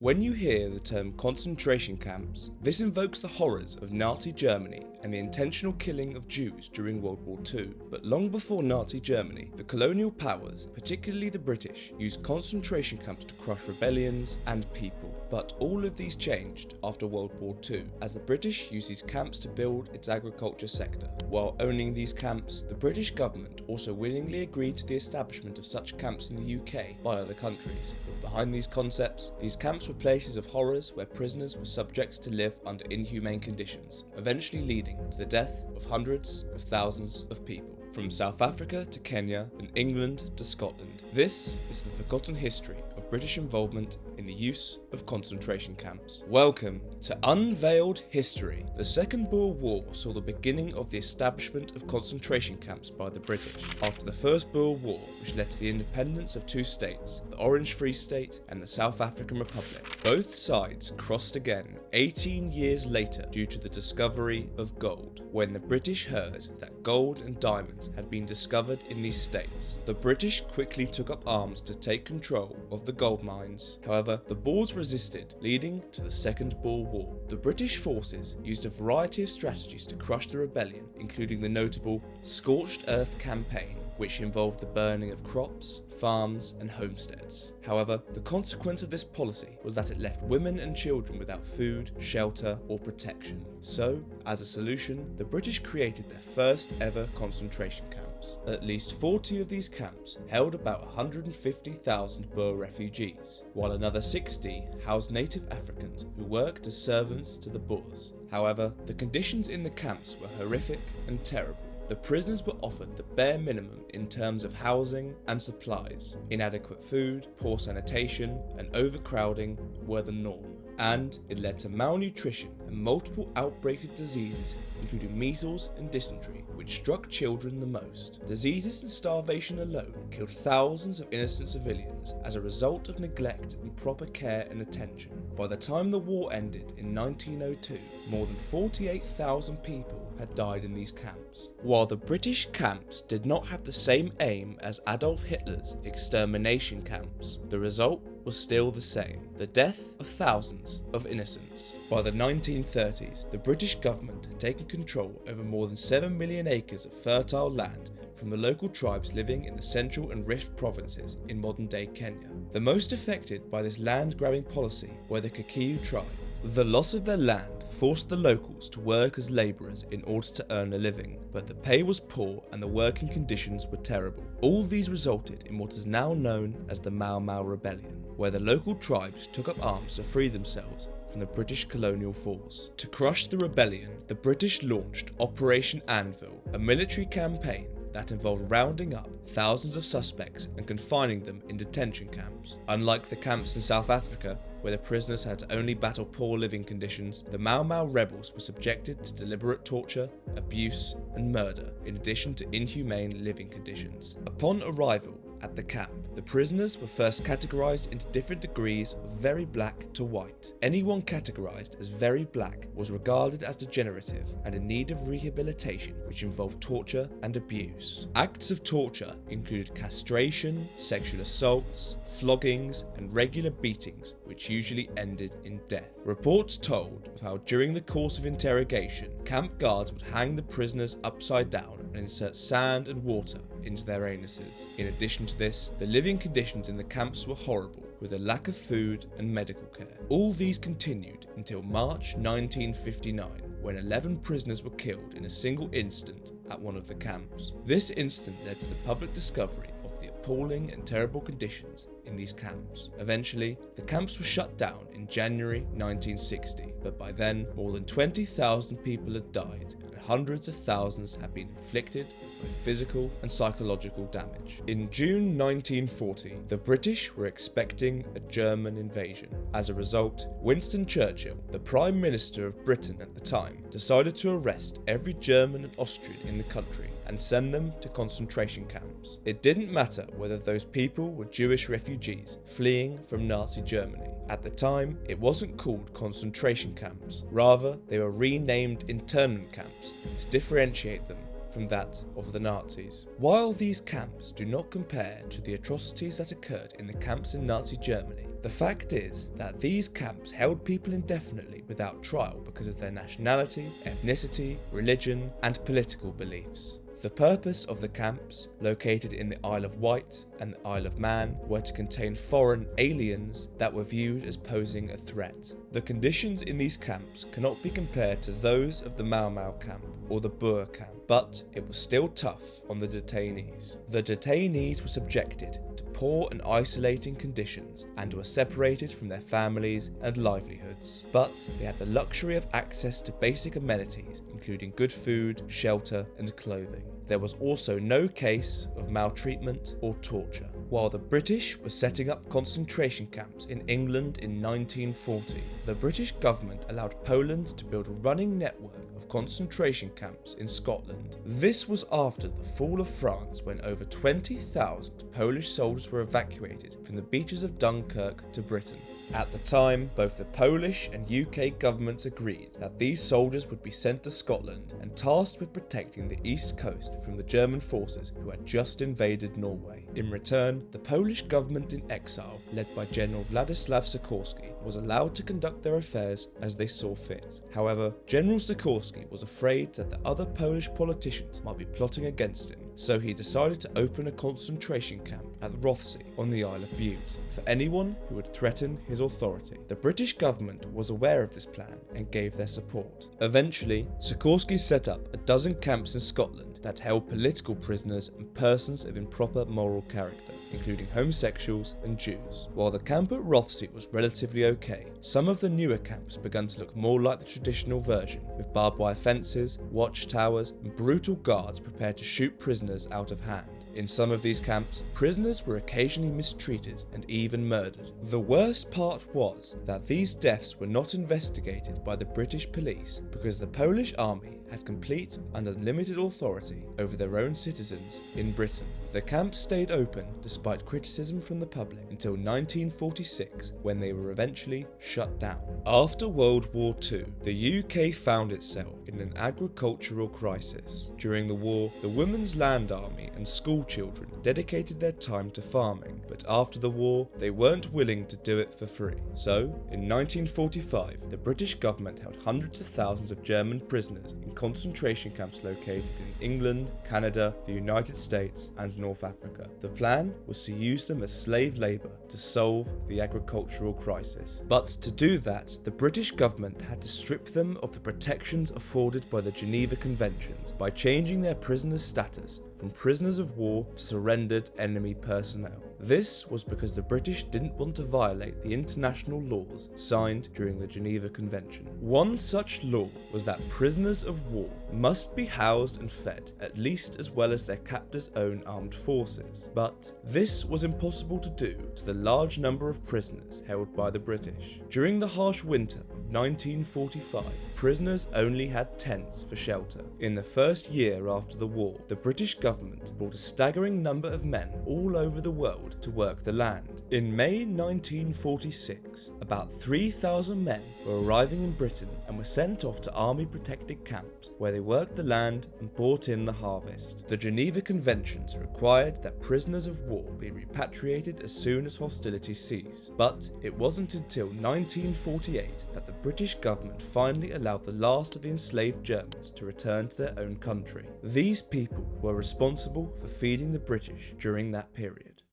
When you hear the term concentration camps, this invokes the horrors of Nazi Germany and the intentional killing of Jews during World War II. But long before Nazi Germany, the colonial powers, particularly the British, used concentration camps to crush rebellions and people. But all of these changed after World War II, as the British used these camps to build its agriculture sector. While owning these camps, the British government also willingly agreed to the establishment of such camps in the UK by other countries. But behind these concepts, these camps were places of horrors where prisoners were subject to live under inhumane conditions, eventually leading to the death of hundreds of thousands of people. From South Africa to Kenya and England to Scotland, this is the forgotten history of British involvement in the use of concentration camps. Welcome to Unveiled History. The Second Boer War saw the beginning of the establishment of concentration camps by the British. After the First Boer War, which led to the independence of two states, the Orange Free State and the South African Republic, both sides crossed again 18 years later due to the discovery of gold. When the British heard that gold and diamonds had been discovered in these states, the British quickly took up arms to take control of the gold mines. However, the Boers resisted, leading to the Second Boer War. The British forces used a variety of strategies to crush the rebellion, including the notable Scorched Earth campaign, which involved the burning of crops, farms, and homesteads. However, the consequence of this policy was that it left women and children without food, shelter, or protection. So, as a solution, the British created their first ever concentration camps. At least 40 of these camps held about 150,000 Boer refugees, while another 60 housed native Africans who worked as servants to the Boers. However, the conditions in the camps were horrific and terrible. The prisoners were offered the bare minimum in terms of housing and supplies. Inadequate food, poor sanitation, and overcrowding were the norm, and it led to malnutrition and multiple outbreaks of diseases, including measles and dysentery, which struck children the most. Diseases and starvation alone killed thousands of innocent civilians as a result of neglect and proper care and attention. By the time the war ended in 1902, more than 48,000 people had died in these camps. While the British camps did not have the same aim as Adolf Hitler's extermination camps, the result was still the same: the death of thousands of innocents. By the 1930s, the British government had taken control over more than 7 million acres of fertile land from the local tribes living in the Central and Rift provinces in modern-day Kenya. The most affected by this land-grabbing policy were the Kikuyu tribe. The loss of their land forced the locals to work as labourers in order to earn a living, but the pay was poor and the working conditions were terrible. All these resulted in what is now known as the Mau Mau Rebellion, where the local tribes took up arms to free themselves from the British colonial force. To crush the rebellion, the British launched Operation Anvil, a military campaign that involved rounding up thousands of suspects and confining them in detention camps. Unlike the camps in South Africa, where the prisoners had to only battle poor living conditions, the Mau Mau rebels were subjected to deliberate torture, abuse, and murder, in addition to inhumane living conditions. Upon arrival at the camp, the prisoners were first categorized into different degrees of very black to white. Anyone categorized as very black was regarded as degenerative and in need of rehabilitation, which involved torture and abuse. Acts of torture included castration, sexual assaults, floggings, and regular beatings, which usually ended in death. Reports told of how during the course of interrogation, camp guards would hang the prisoners upside down and insert sand and water into their anuses. In addition to this, the living conditions in the camps were horrible, with a lack of food and medical care. All these continued until March 1959, when 11 prisoners were killed in a single incident at one of the camps. This incident led to the public discovery of the appalling and terrible conditions in these camps. Eventually, the camps were shut down in January 1960, but by then, more than 20,000 people had died, and hundreds of thousands had been inflicted with physical and psychological damage. In June 1940, the British were expecting a German invasion. As a result, Winston Churchill, the Prime Minister of Britain at the time, decided to arrest every German and Austrian in the country and send them to concentration camps. It didn't matter whether those people were Jewish refugees fleeing from Nazi Germany. At the time, it wasn't called concentration camps. Rather, they were renamed internment camps to differentiate them from that of the Nazis. While these camps do not compare to the atrocities that occurred in the camps in Nazi Germany, The fact is that these camps held people indefinitely without trial because of their nationality, ethnicity, religion, and political beliefs. The purpose of the camps, located in the Isle of Wight and the Isle of Man, were to contain foreign aliens that were viewed as posing a threat. The conditions in these camps cannot be compared to those of the Mau Mau camp or the Boer camp, but it was still tough on the detainees. The detainees were subjected to poor and isolating conditions and were separated from their families and livelihoods, but they had the luxury of access to basic amenities including good food, shelter and clothing. There was also no case of maltreatment or torture. While the British were setting up concentration camps in England in 1940, the British government allowed Poland to build a running network of concentration camps in Scotland. This was after the fall of France, when over 20,000 Polish soldiers were evacuated from the beaches of Dunkirk to Britain. At the time, both the Polish and UK governments agreed that these soldiers would be sent to Scotland and tasked with protecting the east coast from the German forces who had just invaded Norway. In return, the Polish government in exile, led by General Władysław Sikorski, was allowed to conduct their affairs as they saw fit. However, General Sikorski was afraid that the other Polish politicians might be plotting against him, so he decided to open a concentration camp at Rothesay on the Isle of Bute for anyone who would threaten his authority. The British government was aware of this plan and gave their support. Eventually, Sikorski set up a dozen camps in Scotland that held political prisoners and persons of improper moral character, including homosexuals and Jews. While the camp at Rothesay was relatively okay, some of the newer camps began to look more like the traditional version, with barbed wire fences, watchtowers, and brutal guards prepared to shoot prisoners out of hand. In some of these camps, prisoners were occasionally mistreated and even murdered. The worst part was that these deaths were not investigated by the British police because the Polish army had complete and unlimited authority over their own citizens in Britain. The camps stayed open despite criticism from the public until 1946, when they were eventually shut down. After World War II, the UK found itself in an agricultural crisis. During the war, the Women's Land Army and school children dedicated their time to farming, but after the war, they weren't willing to do it for free. So, in 1945, the British government held hundreds of thousands of German prisoners in concentration camps located in England, Canada, the United States, and North Africa. The plan was to use them as slave labour to solve the agricultural crisis. But to do that, the British government had to strip them of the protections afforded by the Geneva Conventions by changing their prisoners' status from prisoners of war to surrendered enemy personnel. This was because the British didn't want to violate the international laws signed during the Geneva Convention. One such law was that prisoners of war must be housed and fed, at least as well as their captors' own armed forces. But this was impossible to do to the large number of prisoners held by the British. During the harsh winter of 1945, prisoners only had tents for shelter. In the first year after the war, the British government brought a staggering number of men all over the world to work the land. In May 1946, about 3,000 men were arriving in Britain and were sent off to army-protected camps where they worked the land and brought in the harvest. The Geneva Conventions required that prisoners of war be repatriated as soon as hostilities ceased, but it wasn't until 1948 that the British government finally allowed the last of the enslaved Germans to return to their own country. These people were responsible for feeding the British during that period.